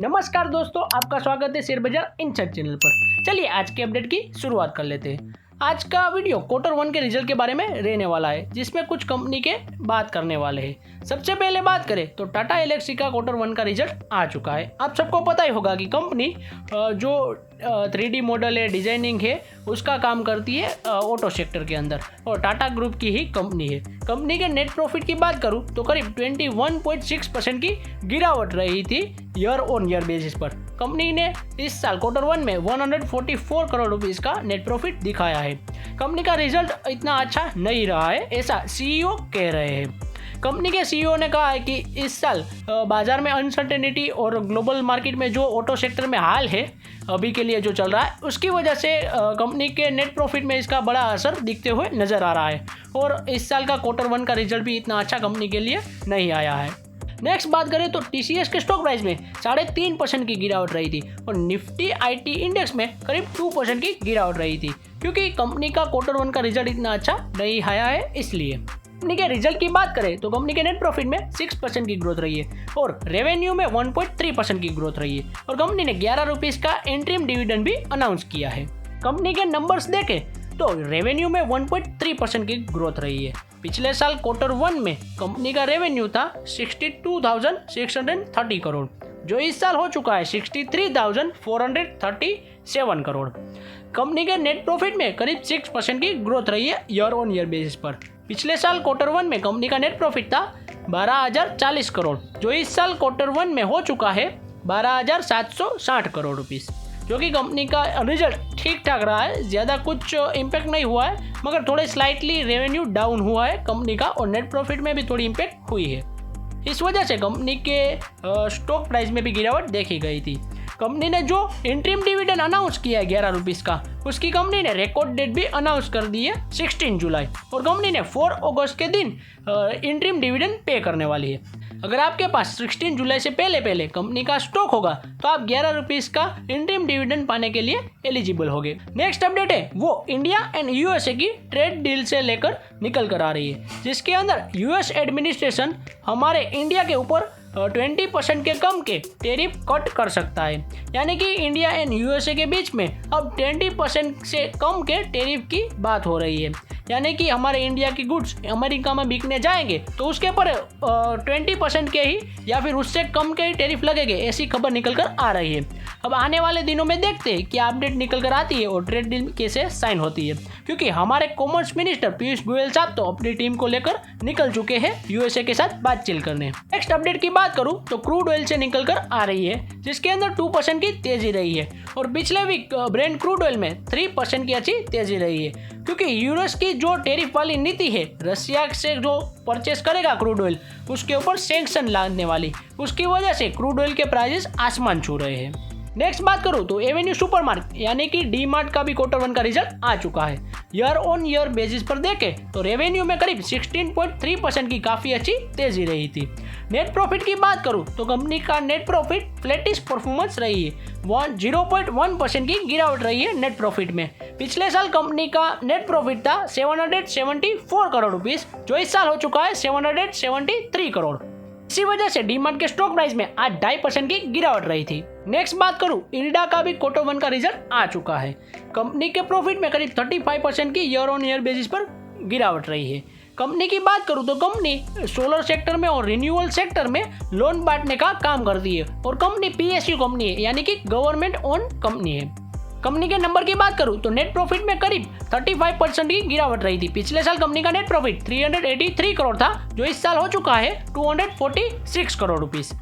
नमस्कार दोस्तों, आपका स्वागत है शेयर बाजार इनसाइड चैनल पर। चलिए आज के अपडेट की शुरुआत कर लेते हैं। आज का वीडियो Q1 के रिजल्ट के बारे में रहने वाला है, जिसमें कुछ कंपनी के बात करने वाले हैं। सबसे पहले बात करें तो टाटा एल्क्सी का Q1 का रिजल्ट आ चुका है। आप सबको पता ही होगा कि कंपनी जो 3D मॉडल है, डिजाइनिंग है, उसका काम करती है ऑटो सेक्टर के अंदर, और टाटा ग्रुप की ही कंपनी है। कंपनी के नेट प्रॉफिट की बात करूं तो करीब 21.6% की गिरावट रही थी ईयर ऑन ईयर बेसिस पर। कंपनी ने इस साल Q1 में 144 करोड़ रुपीस का नेट प्रॉफिट दिखाया है। कंपनी का रिजल्ट इतना अच्छा नहीं रहा है, ऐसा सीईओ कह रहे हैं। कंपनी के सीईओ ने कहा है कि इस साल बाजार में अनसर्टेनिटी और ग्लोबल मार्केट में जो ऑटो सेक्टर में हाल है अभी के लिए जो चल रहा है, उसकी वजह से कंपनी के नेट प्रॉफिट में इसका बड़ा असर दिखते हुए नजर आ रहा है, और इस साल का Q1 का रिजल्ट भी इतना अच्छा कंपनी के लिए नहीं आया है। नेक्स्ट बात करें तो टीसीएस के स्टॉक प्राइस में 3.5% की गिरावट रही थी, और निफ्टी आईटी इंडेक्स में करीब 2% की गिरावट रही थी, क्योंकि कंपनी का Q1 का रिजल्ट इतना अच्छा नहीं आया है। इसलिए कंपनी के रिजल्ट की बात करें तो कंपनी के नेट प्रॉफिट में 6% की ग्रोथ रही है, और रेवेन्यू में 1.3% की ग्रोथ रही है, और कंपनी ने 11 रुपीस का इंटरिम डिविडेंड भी अनाउंस किया है। कंपनी के नंबर्स देखें तो रेवेन्यू में 1.3% की ग्रोथ रही है। पिछले साल Q1 में कंपनी का रेवेन्यू था 62,630 करोड़, जो इस साल हो चुका है 63,437 करोड़। कंपनी के नेट प्रॉफिट में करीब 6% की ग्रोथ रही है ईयर ऑन ईयर बेसिस पर। पिछले साल Q1 में कंपनी का नेट प्रॉफिट था 12,040 करोड़, जो इस साल Q1 में हो चुका है 12,760 करोड़ रुपीस, जो कि कंपनी का रिजल्ट ठीक ठाक रहा है। ज़्यादा कुछ इम्पैक्ट नहीं हुआ है, मगर थोड़े स्लाइटली रेवेन्यू डाउन हुआ है कंपनी का, और नेट प्रॉफिट में भी थोड़ी इम्पैक्ट हुई है। इस वजह से कंपनी के स्टॉक प्राइस में भी गिरावट देखी गई थी। कंपनी ने जो इंटरिम डिविडेंड अनाउंस किया है 11 रुपीस का, उसकी कंपनी ने रिकॉर्ड डेट भी अनाउंस कर दी है 16 जुलाई, और कंपनी ने 4 अगस्त के दिन इंटरिम डिविडेंड पे करने वाली है। अगर आपके पास 16 जुलाई से पहले कंपनी का स्टॉक होगा तो आप 11 रुपीस का इंटरिम डिविडेंड पाने के लिए एलिजिबल होंगे। नेक्स्ट अपडेट है वो इंडिया एंड यूएसए की ट्रेड डील से लेकर निकल कर आ रही है, जिसके अंदर यूएस एडमिनिस्ट्रेशन हमारे इंडिया के ऊपर 20% के कम के टैरिफ कट कर सकता है। यानी कि इंडिया एंड यूएसए के बीच में अब 20% से कम के टैरिफ की बात हो रही है। यानी कि हमारे इंडिया की गुड्स अमेरिका में बिकने जाएंगे तो उसके ऊपर 20% के ही या फिर उससे कम के ही टैरिफ लगेंगे, ऐसी खबर निकल कर आ रही है। अब आने वाले दिनों में देखते हैं क्या अपडेट निकल कर आती है और ट्रेड डील कैसे साइन होती है, क्योंकि हमारे कॉमर्स मिनिस्टर पीयूष गोयल साहब तो अपनी टीम को लेकर निकल चुके हैं यूएसए के साथ बातचीत करने। नेक्स्ट अपडेट की बात करूं तो क्रूड ऑयल से निकल कर आ रही है, जिसके अंदर 2% की तेजी रही है, और पिछले वीक ब्रेंट क्रूड ऑयल में 3% की अच्छी तेजी रही है, क्योंकि यूएस की जो टैरिफ वाली नीति है, रशिया से जो परचेस करेगा क्रूड ऑयल उसके ऊपर सैंक्शन लादने वाली, उसकी वजह से क्रूड ऑयल के प्राइसेस आसमान छू रहे हैं। नेक्स्ट बात करूं तो एवेन्यू सुपरमार्ट यानी कि डी मार्ट का भी Q1 का रिजल्ट आ चुका है। ईयर ऑन ईयर बेसिस पर देखें तो रेवेन्यू में करीब 16.3% की काफ़ी अच्छी तेजी रही थी। नेट प्रॉफिट की बात करूं तो कंपनी का नेट प्रॉफिट फ्लैटिश परफॉर्मेंस रही है, 0.1% की गिरावट रही है नेट प्रॉफिट में। पिछले साल कंपनी का नेट प्रॉफिट था 774 करोड़ रुपीस, जो इस साल हो चुका है 773 करोड़। इसी वजह से डीमार्ट के स्टॉक प्राइस में आज 2.5% की गिरावट रही थी। नेक्स्ट बात करूं, इल्डा का भी Q1 का रिजल्ट आ चुका है। कंपनी के प्रॉफिट में करीब 35% की ईयर ऑन ईयर बेसिस पर गिरावट रही है। कंपनी की बात करूं तो कंपनी सोलर सेक्टर में और रिन्यूएबल सेक्टर में लोन बांटने का काम करती है, और कंपनी पीएसयू कंपनी है, यानी कि गवर्नमेंट ओन कंपनी है। कंपनी के नंबर की बात करूं तो नेट प्रॉफिट में करीब 35% की गिरावट रही थी। पिछले साल कंपनी का नेट प्रॉफिट 383 करोड़ था, जो इस साल हो चुका है 246 करोड़ रुपीस।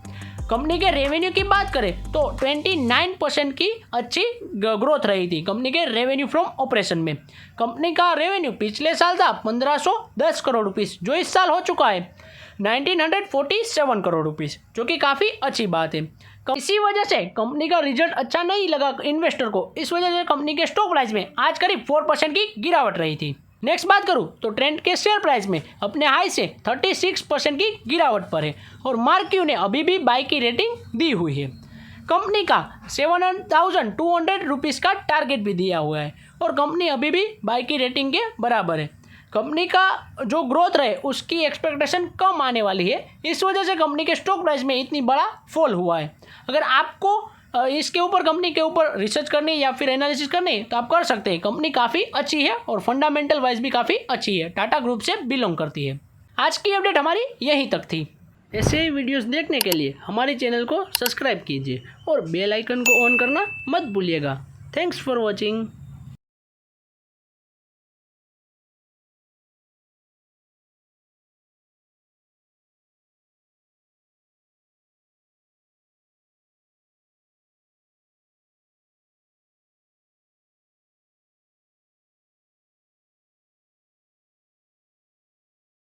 कंपनी के रेवेन्यू की बात करें तो 29% की अच्छी ग्रोथ रही थी कंपनी के रेवेन्यू फ्रॉम ऑपरेशन में। कंपनी का रेवेन्यू पिछले साल था 1510 करोड़ रुपीस, जो इस साल हो चुका है 1947 करोड़ रुपीस, जो कि काफ़ी अच्छी बात है। इसी वजह से कंपनी का रिजल्ट अच्छा नहीं लगा इन्वेस्टर को, इस वजह से कंपनी के स्टॉक प्राइस में आज करीब 4% की गिरावट रही थी। नेक्स्ट बात करूं तो ट्रेंड के शेयर प्राइस में अपने हाई से 36% की गिरावट पर है, और मार्क्यू ने अभी भी बाई की रेटिंग दी हुई है। कंपनी का 7,200 रुपीज़ का टारगेट भी दिया हुआ है, और कंपनी अभी भी बाई की रेटिंग के बराबर है। कंपनी का जो ग्रोथ रहे उसकी एक्सपेक्टेशन कम आने वाली है, इस वजह से कंपनी के स्टॉक प्राइस में इतनी बड़ा फॉल हुआ है। अगर आपको इसके ऊपर कंपनी के ऊपर रिसर्च करनी है या फिर एनालिसिस करनी है तो आप कर सकते हैं। कंपनी काफ़ी अच्छी है और फंडामेंटल वाइज भी काफ़ी अच्छी है, टाटा ग्रुप से बिलोंग करती है। आज की अपडेट हमारी यहीं तक थी। ऐसे ही वीडियोस देखने के लिए हमारे चैनल को सब्सक्राइब कीजिए और बेल आइकन को ऑन करना मत भूलिएगा। Thanks for watching.